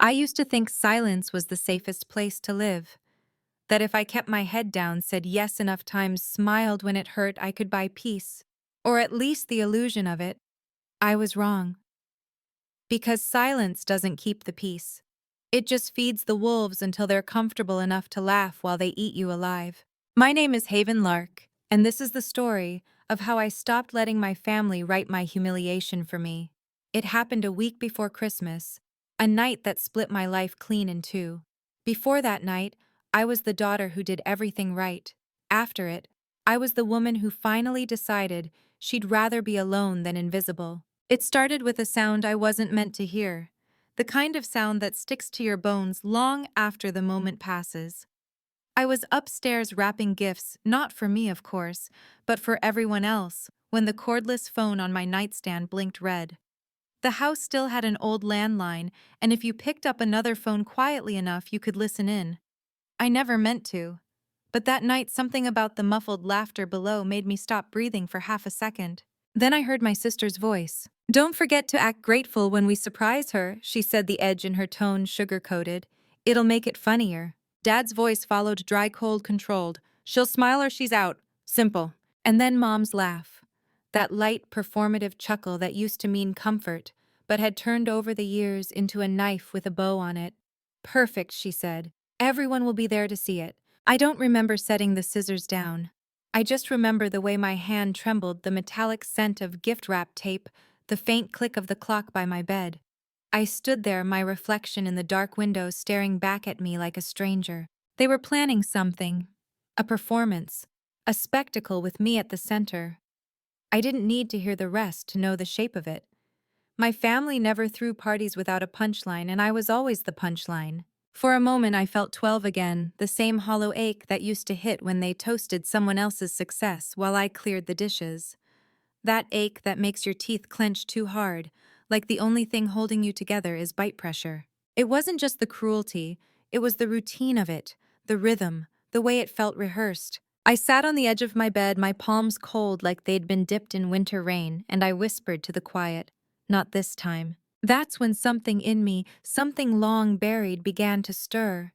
I used to think silence was the safest place to live, that if I kept my head down, said yes enough times, smiled when it hurt, I could buy peace, or at least the illusion of it. I was wrong. Because silence doesn't keep the peace. It just feeds the wolves until they're comfortable enough to laugh while they eat you alive. My name is Haven Lark, and this is the story of how I stopped letting my family write my humiliation for me. It happened a week before Christmas, a night that split my life clean in two. Before that night, I was the daughter who did everything right. After it, I was the woman who finally decided she'd rather be alone than invisible. It started with a sound I wasn't meant to hear, the kind of sound that sticks to your bones long after the moment passes. I was upstairs wrapping gifts, not for me, of course, but for everyone else, when the cordless phone on my nightstand blinked red. The house still had an old landline, and if you picked up another phone quietly enough, you could listen in. I never meant to. But that night, something about the muffled laughter below made me stop breathing for half a second. Then I heard my sister's voice. "Don't forget to act grateful when we surprise her," she said, the edge in her tone sugar-coated. "It'll make it funnier." Dad's voice followed, dry, cold, controlled. "She'll smile or she's out. Simple." And then Mom's laugh. That light, performative chuckle that used to mean comfort, but had turned over the years into a knife with a bow on it. "Perfect," she said. "Everyone will be there to see it." I don't remember setting the scissors down. I just remember the way my hand trembled, the metallic scent of gift wrap tape, the faint click of the clock by my bed. I stood there, my reflection in the dark window staring back at me like a stranger. They were planning something. A performance. A spectacle with me at the center. I didn't need to hear the rest to know the shape of it. My family never threw parties without a punchline, and I was always the punchline. For a moment I felt 12 again, the same hollow ache that used to hit when they toasted someone else's success while I cleared the dishes. That ache that makes your teeth clench too hard, like the only thing holding you together is bite pressure. It wasn't just the cruelty, it was the routine of it, the rhythm, the way it felt rehearsed. I sat on the edge of my bed, my palms cold like they'd been dipped in winter rain, and I whispered to the quiet, "Not this time." That's when something in me, something long buried, began to stir.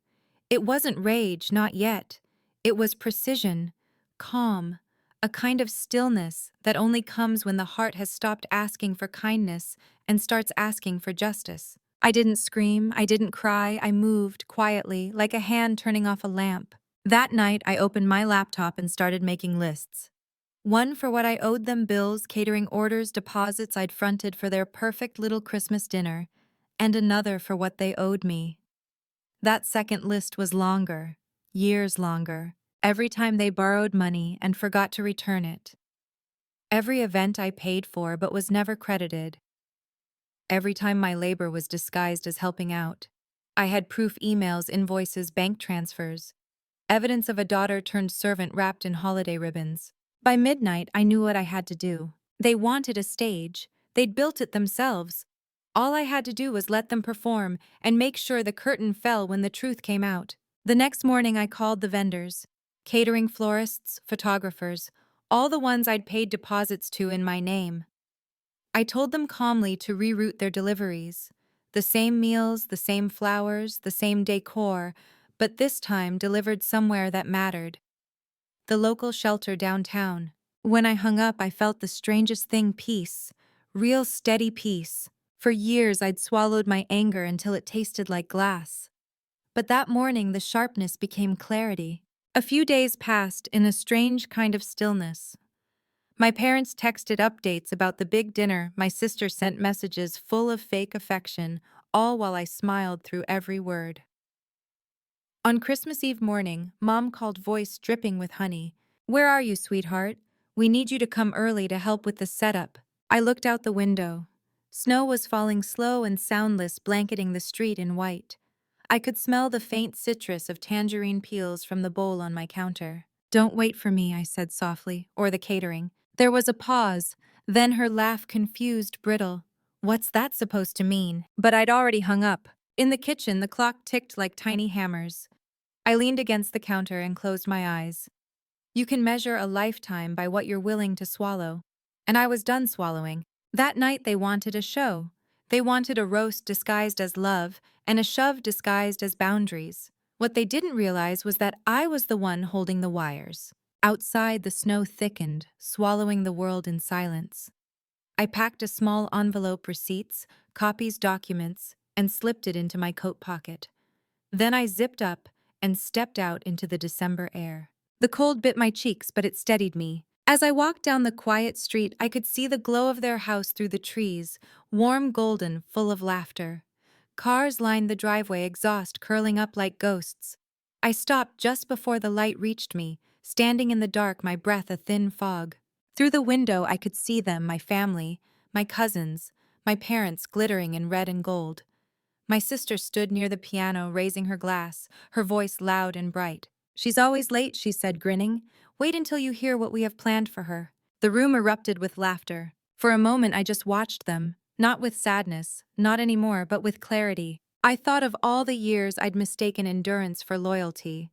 It wasn't rage, not yet. It was precision, calm, a kind of stillness that only comes when the heart has stopped asking for kindness and starts asking for justice. I didn't scream, I didn't cry, I moved quietly, like a hand turning off a lamp. That night, I opened my laptop and started making lists. One for what I owed them, bills, catering orders, deposits I'd fronted for their perfect little Christmas dinner, and another for what they owed me. That second list was longer, years longer, every time they borrowed money and forgot to return it. Every event I paid for but was never credited. Every time my labor was disguised as helping out. I had proof: emails, invoices, bank transfers, evidence of a daughter turned servant wrapped in holiday ribbons. By midnight, I knew what I had to do. They wanted a stage. They'd built it themselves. All I had to do was let them perform and make sure the curtain fell when the truth came out. The next morning, I called the vendors, catering, florists, photographers, all the ones I'd paid deposits to in my name. I told them calmly to reroute their deliveries. The same meals, the same flowers, the same decor, but this time delivered somewhere that mattered. The local shelter downtown. When I hung up, I felt the strangest thing: peace. Real steady peace. For years, I'd swallowed my anger until it tasted like glass. But that morning, the sharpness became clarity. A few days passed in a strange kind of stillness. My parents texted updates about the big dinner, my sister sent messages full of fake affection, all while I smiled through every word. On Christmas Eve morning, Mom called, voice dripping with honey. "Where are you, sweetheart? We need you to come early to help with the setup." I looked out the window. Snow was falling slow and soundless, blanketing the street in white. I could smell the faint citrus of tangerine peels from the bowl on my counter. "Don't wait for me," I said softly, "or the catering." There was a pause, then her laugh, confused, brittle. What's that supposed to mean? But I'd already hung up. In the kitchen, the clock ticked like tiny hammers. I leaned against the counter and closed my eyes. You can measure a lifetime by what you're willing to swallow. And I was done swallowing. That night they wanted a show. They wanted a roast disguised as love and a shove disguised as boundaries. What they didn't realize was that I was the one holding the wires. Outside, the snow thickened, swallowing the world in silence. I packed a small envelope, receipts, copies, documents, and slipped it into my coat pocket. Then I zipped up and stepped out into the December air. The cold bit my cheeks, but it steadied me. As I walked down the quiet street, I could see the glow of their house through the trees, warm golden, full of laughter. Cars lined the driveway, exhaust curling up like ghosts. I stopped just before the light reached me, standing in the dark, my breath a thin fog. Through the window, I could see them, my family, my cousins, my parents glittering in red and gold. My sister stood near the piano, raising her glass, her voice loud and bright. "She's always late," she said, grinning. "Wait until you hear what we have planned for her." The room erupted with laughter. For a moment, I just watched them, not with sadness, not anymore, but with clarity. I thought of all the years I'd mistaken endurance for loyalty,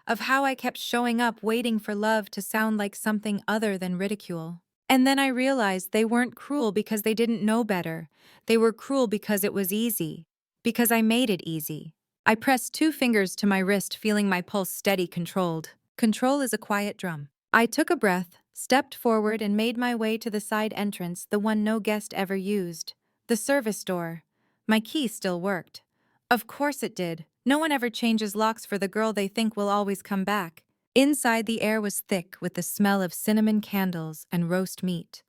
of how I kept showing up, waiting for love to sound like something other than ridicule. And then I realized they weren't cruel because they didn't know better. They were cruel because it was easy. Because I made it easy. I pressed 2 fingers to my wrist, feeling my pulse steady, controlled. Control is a quiet drum. I took a breath, stepped forward, and made my way to the side entrance, the one no guest ever used. The service door. My key still worked. Of course it did. No one ever changes locks for the girl they think will always come back. Inside, the air was thick with the smell of cinnamon candles and roast meat.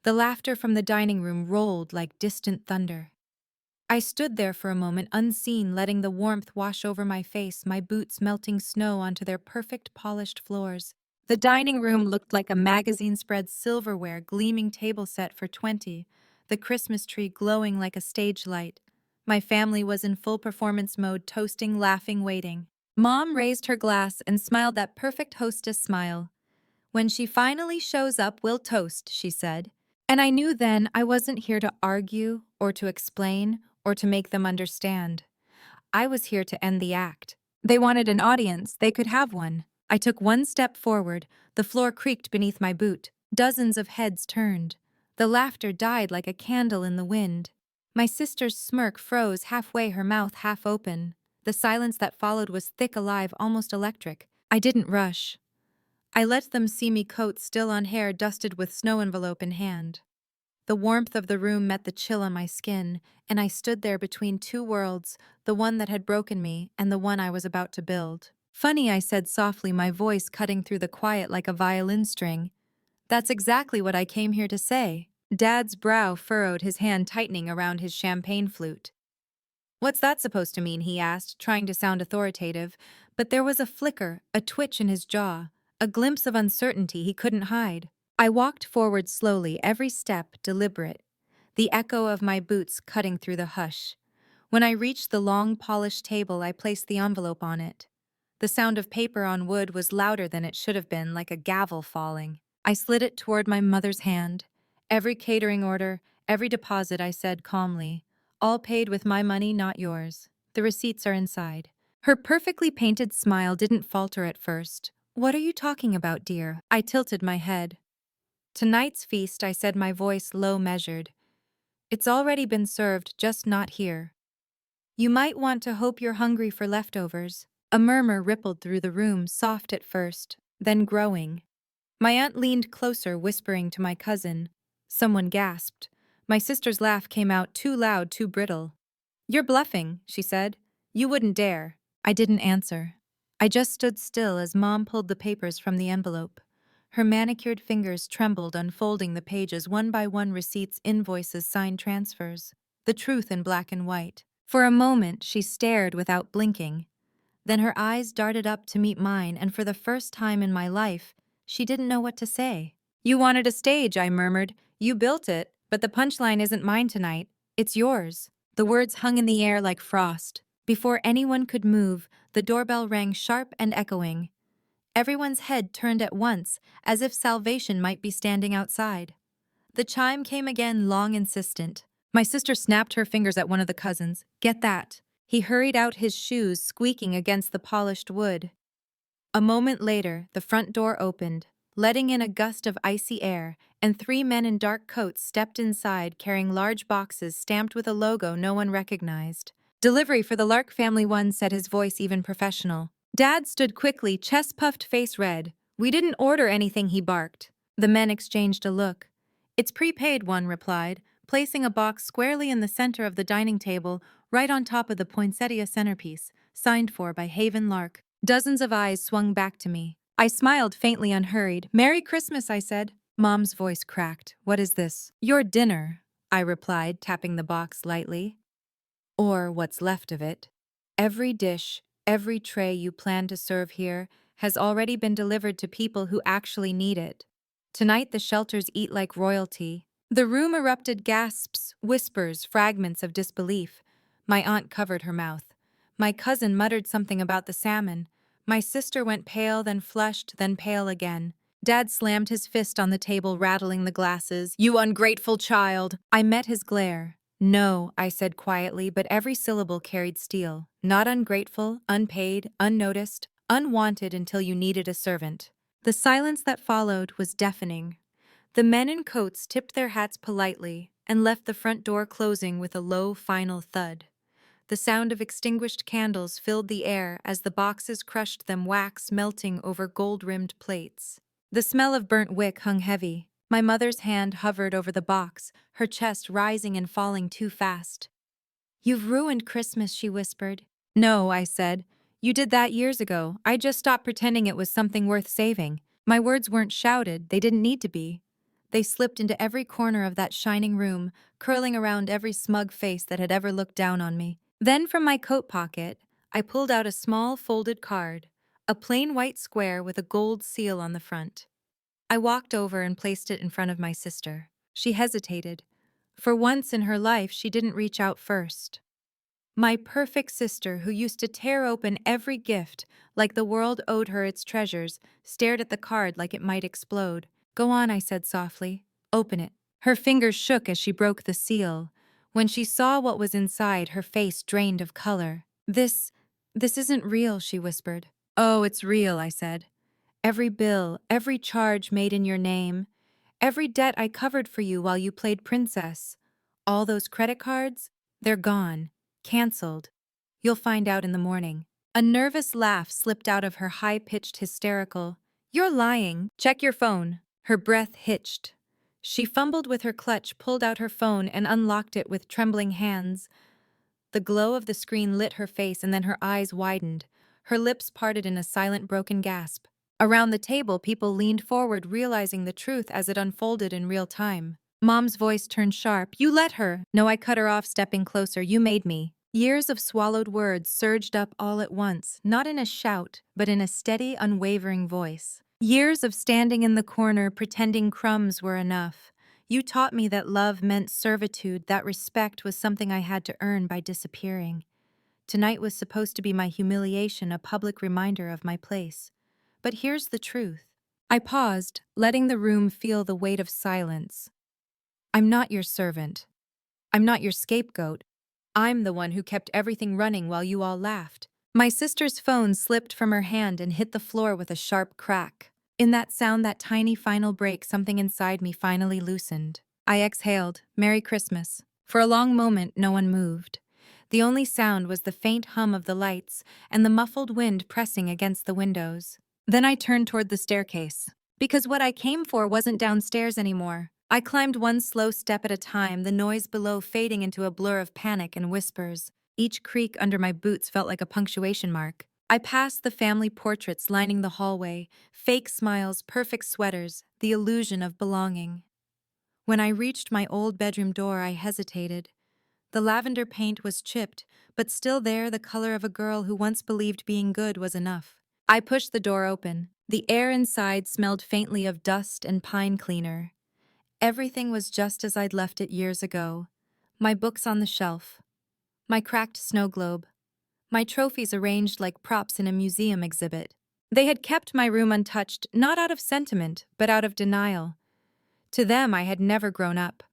The laughter from the dining room rolled like distant thunder. I stood there for a moment, unseen, letting the warmth wash over my face, my boots melting snow onto their perfect polished floors. The dining room looked like a magazine spread, silverware, gleaming table set for 20, the Christmas tree glowing like a stage light. My family was in full performance mode, toasting, laughing, waiting. Mom raised her glass and smiled that perfect hostess smile. "When she finally shows up, we'll toast," she said. And I knew then I wasn't here to argue or to explain or to make them understand. I was here to end the act. They wanted an audience, they could have one. I took one step forward, the floor creaked beneath my boot. Dozens of heads turned. The laughter died like a candle in the wind. My sister's smirk froze halfway, her mouth half open. The silence that followed was thick, alive, almost electric. I didn't rush. I let them see me, coat still on, hair dusted with snow, envelope in hand. The warmth of the room met the chill on my skin, and I stood there between two worlds, the one that had broken me and the one I was about to build. "Funny," I said softly, my voice cutting through the quiet like a violin string. "That's exactly what I came here to say." Dad's brow furrowed, his hand tightening around his champagne flute. "What's that supposed to mean?" he asked, trying to sound authoritative, but there was a flicker, a twitch in his jaw, a glimpse of uncertainty he couldn't hide. I walked forward slowly, every step deliberate, the echo of my boots cutting through the hush. When I reached the long, polished table, I placed the envelope on it. The sound of paper on wood was louder than it should have been, like a gavel falling. I slid it toward my mother's hand. "Every catering order, every deposit," I said calmly. "All paid with my money, not yours. The receipts are inside." Her perfectly painted smile didn't falter at first. "What are you talking about, dear?" I tilted my head. "Tonight's feast," I said, my voice low, measured. "It's already been served, just not here. You might want to hope you're hungry for leftovers." A murmur rippled through the room, soft at first, then growing. My aunt leaned closer, whispering to my cousin. Someone gasped. My sister's laugh came out, too loud, too brittle. "You're bluffing," she said. "You wouldn't dare." I didn't answer. I just stood still as Mom pulled the papers from the envelope. Her manicured fingers trembled, unfolding the pages one by one, receipts, invoices, signed transfers. The truth in black and white. For a moment, she stared without blinking. Then her eyes darted up to meet mine, and for the first time in my life, she didn't know what to say. "You wanted a stage," I murmured. "You built it, but the punchline isn't mine tonight. It's yours." The words hung in the air like frost. Before anyone could move, the doorbell rang, sharp and echoing. Everyone's head turned at once, as if salvation might be standing outside. The chime came again, long, insistent. My sister snapped her fingers at one of the cousins. "Get that." He hurried out, his shoes squeaking against the polished wood. A moment later, the front door opened, letting in a gust of icy air, and 3 men in dark coats stepped inside carrying large boxes stamped with a logo no one recognized. "Delivery for the Lark family," one said, his voice even professional. Dad stood quickly, chest puffed, face red. "We didn't order anything," he barked. The men exchanged a look. "It's prepaid," one replied, placing a box squarely in the center of the dining table, right on top of the poinsettia centerpiece, signed for by Haven Lark. Dozens of eyes swung back to me. I smiled faintly, unhurried. "Merry Christmas," I said. Mom's voice cracked. "What is this?" "Your dinner," I replied, tapping the box lightly. "Or what's left of it. Every dish, every tray you plan to serve here has already been delivered to people who actually need it. Tonight the shelters eat like royalty." The room erupted, gasps, whispers, fragments of disbelief. My aunt covered her mouth. My cousin muttered something about the salmon. My sister went pale, then flushed, then pale again. Dad slammed his fist on the table, rattling the glasses. "You ungrateful child!" I met his glare. "No," I said quietly, but every syllable carried steel. "Not ungrateful, unpaid, unnoticed, unwanted until you needed a servant." The silence that followed was deafening. The men in coats tipped their hats politely and left the front door closing with a low final thud. The sound of extinguished candles filled the air as the boxes crushed them, wax melting over gold-rimmed plates. The smell of burnt wick hung heavy. My mother's hand hovered over the box, her chest rising and falling too fast. "You've ruined Christmas," she whispered. "No," I said. "You did that years ago. I just stopped pretending it was something worth saving." My words weren't shouted, they didn't need to be. They slipped into every corner of that shining room, curling around every smug face that had ever looked down on me. Then from my coat pocket, I pulled out a small folded card, a plain white square with a gold seal on the front. I walked over and placed it in front of my sister. She hesitated. For once in her life, she didn't reach out first. My perfect sister, who used to tear open every gift like the world owed her its treasures, stared at the card like it might explode. "Go on," I said softly. "Open it." Her fingers shook as she broke the seal. When she saw what was inside, her face drained of color. This isn't real," she whispered. "Oh, it's real," I said. "Every bill, every charge made in your name, every debt I covered for you while you played princess. All those credit cards, they're gone. Canceled. You'll find out in the morning." A nervous laugh slipped out of her, high-pitched, hysterical. "You're lying. Check your phone." Her breath hitched. She fumbled with her clutch, pulled out her phone, and unlocked it with trembling hands. The glow of the screen lit her face, and then her eyes widened. Her lips parted in a silent, broken gasp. Around the table, people leaned forward, realizing the truth as it unfolded in real time. Mom's voice turned sharp. "You let her." "No," I cut her off, stepping closer. "You made me." Years of swallowed words surged up all at once, not in a shout, but in a steady, unwavering voice. Years of standing in the corner, pretending crumbs were enough. You taught me that love meant servitude, that respect was something I had to earn by disappearing. Tonight was supposed to be my humiliation, a public reminder of my place. But here's the truth. I paused, letting the room feel the weight of silence. I'm not your servant. I'm not your scapegoat. I'm the one who kept everything running while you all laughed. My sister's phone slipped from her hand and hit the floor with a sharp crack. In that sound, that tiny final break, something inside me finally loosened. I exhaled, "Merry Christmas." For a long moment, no one moved. The only sound was the faint hum of the lights and the muffled wind pressing against the windows. Then I turned toward the staircase. Because what I came for wasn't downstairs anymore. I climbed one slow step at a time, the noise below fading into a blur of panic and whispers. Each creak under my boots felt like a punctuation mark. I passed the family portraits lining the hallway, fake smiles, perfect sweaters, the illusion of belonging. When I reached my old bedroom door, I hesitated. The lavender paint was chipped, but still there, the color of a girl who once believed being good was enough. I pushed the door open. The air inside smelled faintly of dust and pine cleaner. Everything was just as I'd left it years ago. My books on the shelf, my cracked snow globe, my trophies arranged like props in a museum exhibit. They had kept my room untouched, not out of sentiment, but out of denial. To them, I had never grown up.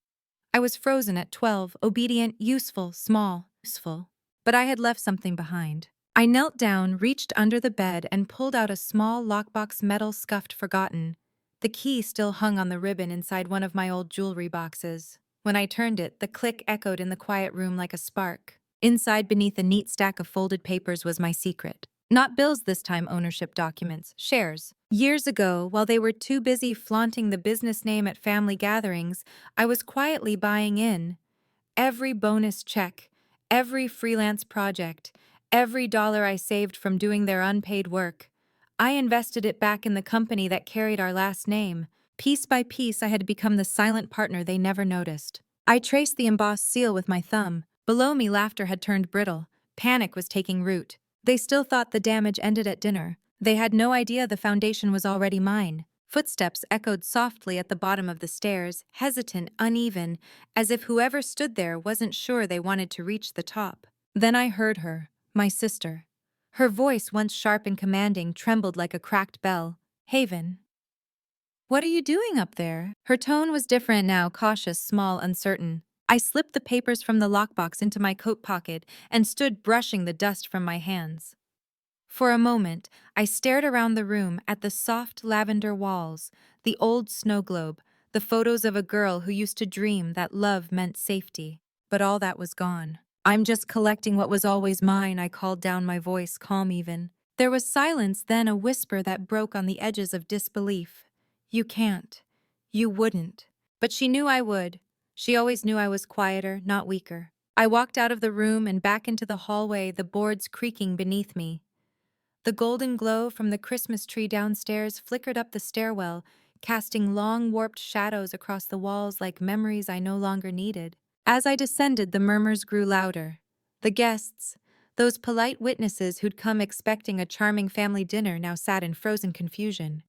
I was frozen at 12, obedient, useful, small, useful. But I had left something behind. I knelt down, reached under the bed, and pulled out a small lockbox, metal, scuffed, forgotten. The key still hung on the ribbon inside one of my old jewelry boxes. When I turned it, the click echoed in the quiet room like a spark. Inside, beneath a neat stack of folded papers, was my secret. Not bills this time, ownership documents, shares. Years ago, while they were too busy flaunting the business name at family gatherings, I was quietly buying in. Every bonus check, every freelance project, every dollar I saved from doing their unpaid work, I invested it back in the company that carried our last name. Piece by piece, I had become the silent partner they never noticed. I traced the embossed seal with my thumb. Below me, laughter had turned brittle. Panic was taking root. They still thought the damage ended at dinner. They had no idea the foundation was already mine. Footsteps echoed softly at the bottom of the stairs, hesitant, uneven, as if whoever stood there wasn't sure they wanted to reach the top. Then I heard her, my sister. Her voice, once sharp and commanding, trembled like a cracked bell. "Haven, what are you doing up there?" Her tone was different now, cautious, small, uncertain. I slipped the papers from the lockbox into my coat pocket and stood brushing the dust from my hands. For a moment, I stared around the room at the soft lavender walls, the old snow globe, the photos of a girl who used to dream that love meant safety. But all that was gone. "I'm just collecting what was always mine," I called down, my voice calm even. There was silence, then a whisper that broke on the edges of disbelief. "You can't. You wouldn't." But she knew I would. She always knew I was quieter, not weaker. I walked out of the room and back into the hallway, the boards creaking beneath me. The golden glow from the Christmas tree downstairs flickered up the stairwell, casting long, warped shadows across the walls like memories I no longer needed. As I descended, the murmurs grew louder. The guests, those polite witnesses who'd come expecting a charming family dinner, now sat in frozen confusion.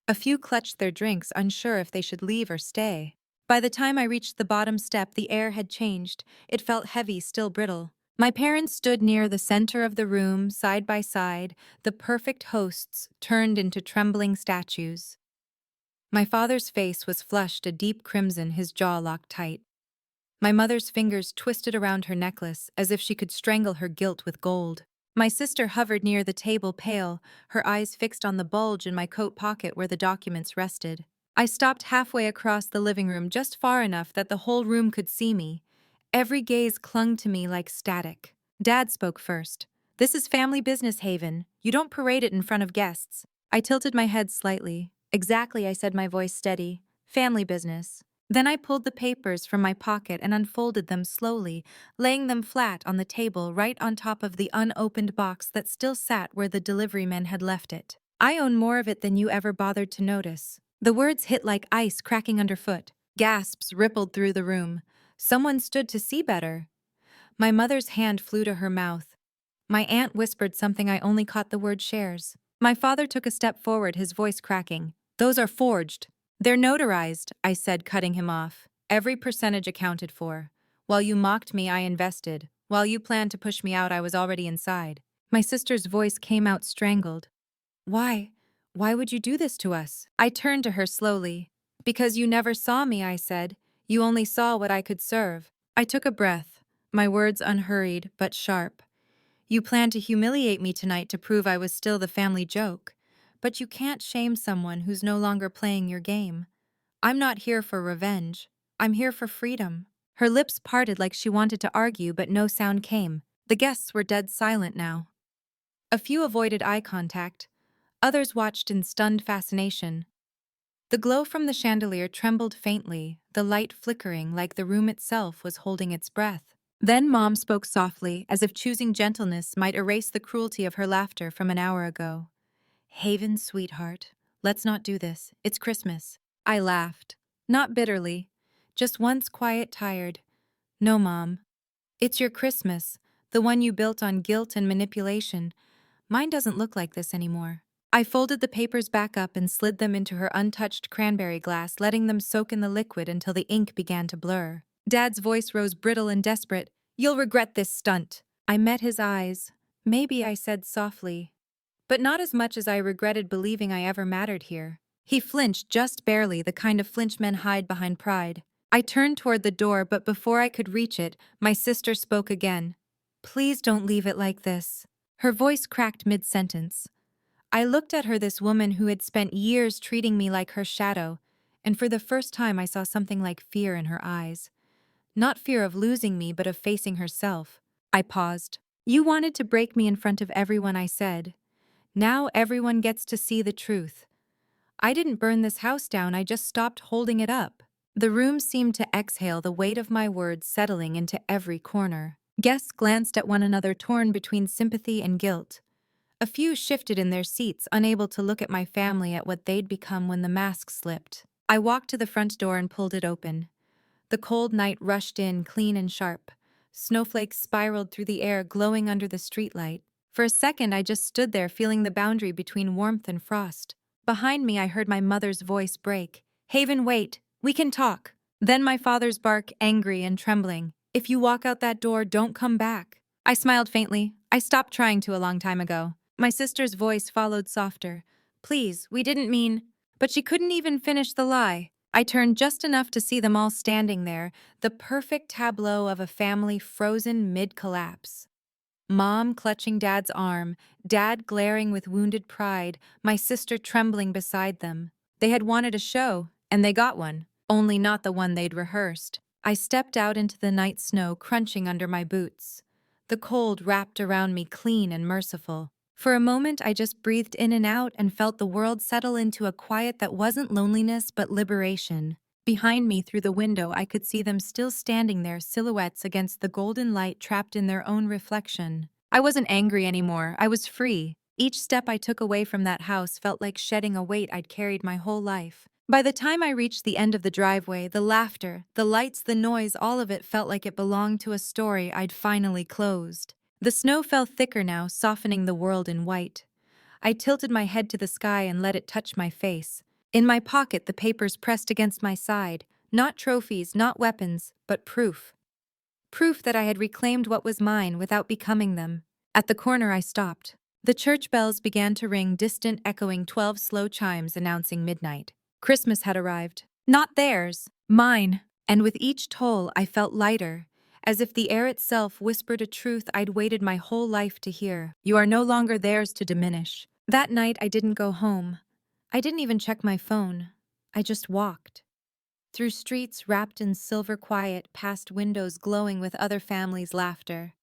A few clutched their drinks, unsure if they should leave or stay. By the time I reached the bottom step, the air had changed. It felt heavy, still brittle. My parents stood near the center of the room, side by side, the perfect hosts turned into trembling statues. My father's face was flushed a deep crimson, his jaw locked tight. My mother's fingers twisted around her necklace, as if she could strangle her guilt with gold. My sister hovered near the table, pale, her eyes fixed on the bulge in my coat pocket where the documents rested. I stopped halfway across the living room, just far enough that the whole room could see me. Every gaze clung to me like static. Dad spoke first. "This is family business, Haven. You don't parade it in front of guests." I tilted my head slightly. "Exactly," I said, my voice steady. "Family business." Then I pulled the papers from my pocket and unfolded them slowly, laying them flat on the table right on top of the unopened box that still sat where the delivery man had left it. "I own more of it than you ever bothered to notice." The words hit like ice cracking underfoot. Gasps rippled through the room. Someone stood to see better. My mother's hand flew to her mouth. My aunt whispered something I only caught the word shares. My father took a step forward, his voice cracking. "Those are forged." "They're notarized," I said, cutting him off. "Every percentage accounted for. While you mocked me, I invested. While you planned to push me out, I was already inside." My sister's voice came out strangled. "Why? Why would you do this to us?" I turned to her slowly. "Because you never saw me," I said. "You only saw what I could serve." I took a breath, my words unhurried but sharp. "You planned to humiliate me tonight to prove I was still the family joke. But you can't shame someone who's no longer playing your game. I'm not here for revenge. I'm here for freedom." Her lips parted like she wanted to argue, but no sound came. The guests were dead silent now. A few avoided eye contact. Others watched in stunned fascination. The glow from the chandelier trembled faintly, the light flickering like the room itself was holding its breath. Then Mom spoke softly, as if choosing gentleness might erase the cruelty of her laughter from an hour ago. "Haven, sweetheart, let's not do this. It's Christmas." I laughed. Not bitterly. Just once quiet, tired. "No, Mom. It's your Christmas, the one you built on guilt and manipulation. Mine doesn't look like this anymore." I folded the papers back up and slid them into her untouched cranberry glass, letting them soak in the liquid until the ink began to blur. Dad's voice rose brittle and desperate. "You'll regret this stunt." I met his eyes. "Maybe," I said softly. "But not as much as I regretted believing I ever mattered here." He flinched, just barely, the kind of flinch men hide behind pride. I turned toward the door, but before I could reach it, my sister spoke again. "Please don't leave it like this." Her voice cracked mid-sentence. I looked at her, this woman who had spent years treating me like her shadow, and for the first time I saw something like fear in her eyes. Not fear of losing me, but of facing herself. I paused. You wanted to break me in front of everyone, I said. Now everyone gets to see the truth. I didn't burn this house down, I just stopped holding it up. The room seemed to exhale, the weight of my words settling into every corner. Guests glanced at one another, torn between sympathy and guilt. A few shifted in their seats, unable to look at my family, at what they'd become when the mask slipped. I walked to the front door and pulled it open. The cold night rushed in, clean and sharp. Snowflakes spiraled through the air, glowing under the streetlight. For a second, I just stood there, feeling the boundary between warmth and frost. Behind me, I heard my mother's voice break. Haven, wait. We can talk. Then my father's bark, angry and trembling. If you walk out that door, don't come back. I smiled faintly. I stopped trying to a long time ago. My sister's voice followed, softer. Please, we didn't mean... But she couldn't even finish the lie. I turned just enough to see them all standing there, the perfect tableau of a family frozen mid-collapse. Mom clutching Dad's arm, Dad glaring with wounded pride, my sister trembling beside them. They had wanted a show, and they got one, only not the one they'd rehearsed. I stepped out into the night snow, crunching under my boots. The cold wrapped around me, clean and merciful. For a moment, I just breathed in and out and felt the world settle into a quiet that wasn't loneliness but liberation. Behind me, through the window, I could see them still standing there, silhouettes against the golden light, trapped in their own reflection. I wasn't angry anymore. I was free. Each step I took away from that house felt like shedding a weight I'd carried my whole life. By the time I reached the end of the driveway, the laughter, the lights, the noise, all of it felt like it belonged to a story I'd finally closed. The snow fell thicker now, softening the world in white. I tilted my head to the sky and let it touch my face. In my pocket, the papers pressed against my side. Not trophies, not weapons, but proof. Proof that I had reclaimed what was mine without becoming them. At the corner, I stopped. The church bells began to ring, distant, echoing 12 slow chimes announcing midnight. Christmas had arrived. Not theirs, mine. And with each toll, I felt lighter, as if the air itself whispered a truth I'd waited my whole life to hear. You are no longer theirs to diminish. That night, I didn't go home. I didn't even check my phone. I just walked. Through streets wrapped in silver quiet, past windows glowing with other families' laughter.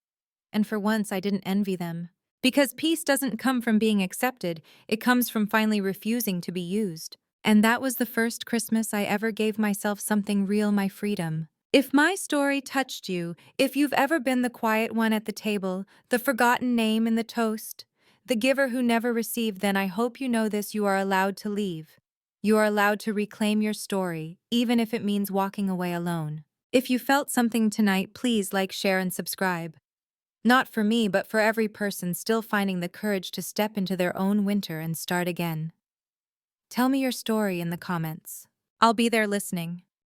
And for once, I didn't envy them. Because peace doesn't come from being accepted, it comes from finally refusing to be used. And that was the first Christmas I ever gave myself something real, my freedom. If my story touched you, if you've ever been the quiet one at the table, the forgotten name in the toast, the giver who never received, then I hope you know this: you are allowed to leave. You are allowed to reclaim your story, even if it means walking away alone. If you felt something tonight, please like, share, and subscribe. Not for me, but for every person still finding the courage to step into their own winter and start again. Tell me your story in the comments. I'll be there listening.